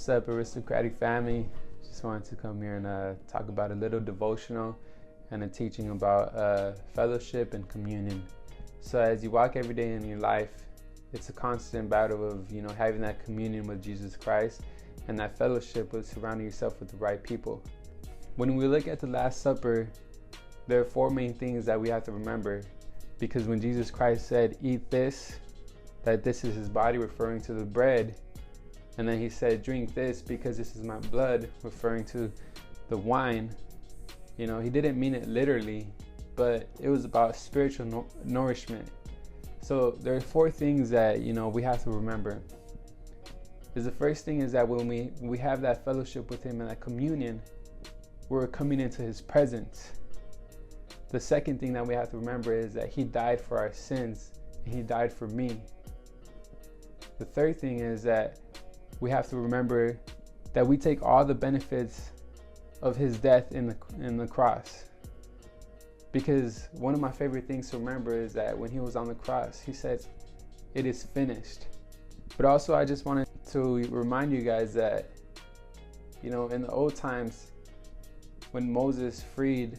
What's up, aristocratic family? Just wanted to come here and talk about a little devotional and a teaching about fellowship and communion. So as you walk every day in your life, it's a constant battle of having that communion with Jesus Christ and that fellowship with surrounding yourself with the right people. When we look at the Last Supper, there are four main things that we have to remember, because when Jesus Christ said, "Eat this," that this is his body, referring to the bread. And then he said, "Drink this because this is my blood," referring to the wine. He didn't mean it literally, but it was about spiritual nourishment. So there are four things that, we have to remember. The first thing is that when we have that fellowship with him and that communion, we're coming into his presence. The second thing that we have to remember is that he died for our sins and he died for me. The third thing is that we have to remember that we take all the benefits of his death in the cross. Because one of my favorite things to remember is that when he was on the cross, he said, "It is finished." But also I just wanted to remind you guys that, in the old times, when Moses freed,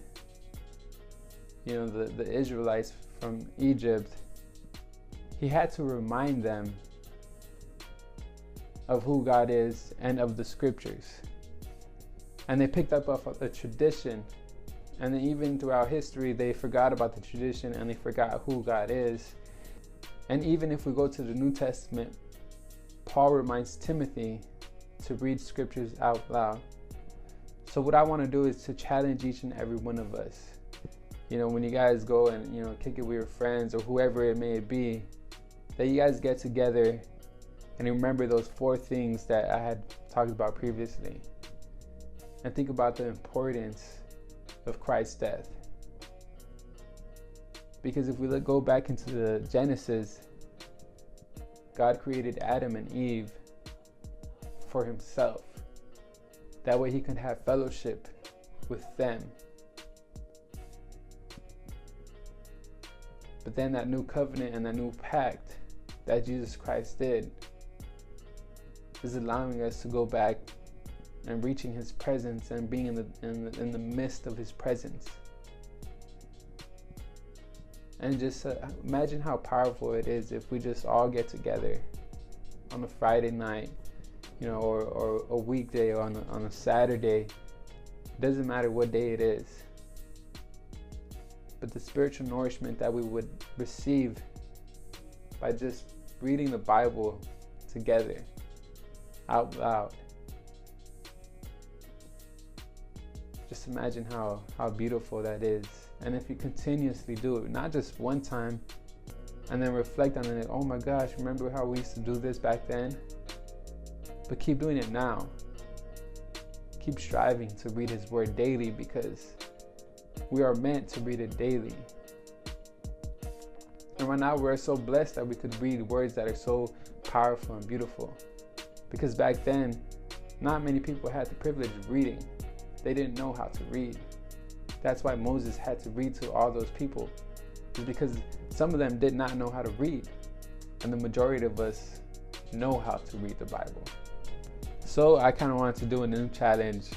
the Israelites from Egypt, he had to remind them of who God is and of the scriptures. And they picked up off of the tradition. And then even throughout history, they forgot about the tradition and they forgot who God is. And even if we go to the New Testament, Paul reminds Timothy to read scriptures out loud. So what I want to do is to challenge each and every one of us. When you guys go and, kick it with your friends or whoever it may be, that you guys get together and remember those four things that I had talked about previously. And think about the importance of Christ's death. Because if we go back into the Genesis, God created Adam and Eve for himself. That way he could have fellowship with them. But then that new covenant and that new pact that Jesus Christ did is allowing us to go back and reaching his presence and being in the midst of his presence. And just imagine how powerful it is if we just all get together on a Friday night, or a weekday, or on a Saturday. It doesn't matter what day it is. But the spiritual nourishment that we would receive by just reading the Bible together out loud. Just imagine how beautiful that is. And if you continuously do it, not just one time and then reflect on it, "Oh my gosh, remember how we used to do this back then?" But keep doing it now. Keep striving to read his word daily, because we are meant to read it daily. And right now we're so blessed that we could read words that are so powerful and beautiful. Because back then, not many people had the privilege of reading. They didn't know how to read. That's why Moses had to read to all those people. It's because some of them did not know how to read. And the majority of us know how to read the Bible. So I kind of wanted to do a new challenge.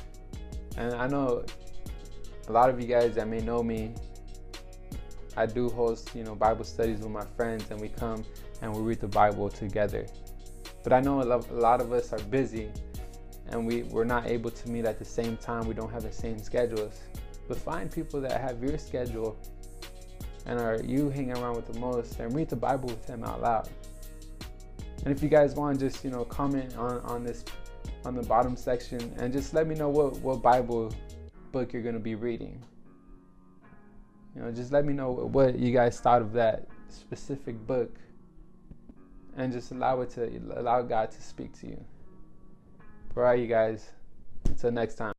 And I know a lot of you guys that may know me, I do host, Bible studies with my friends, and we come and we read the Bible together. But I know a lot of us are busy and we're not able to meet at the same time. We don't have the same schedules. But find people that have your schedule and you hang around with the most, and read the Bible with them out loud. And if you guys want, just comment on the bottom section and just let me know what Bible book you're going to be reading. Just let me know what you guys thought of that specific book, and just allow God to speak to you. All right, you guys, until next time.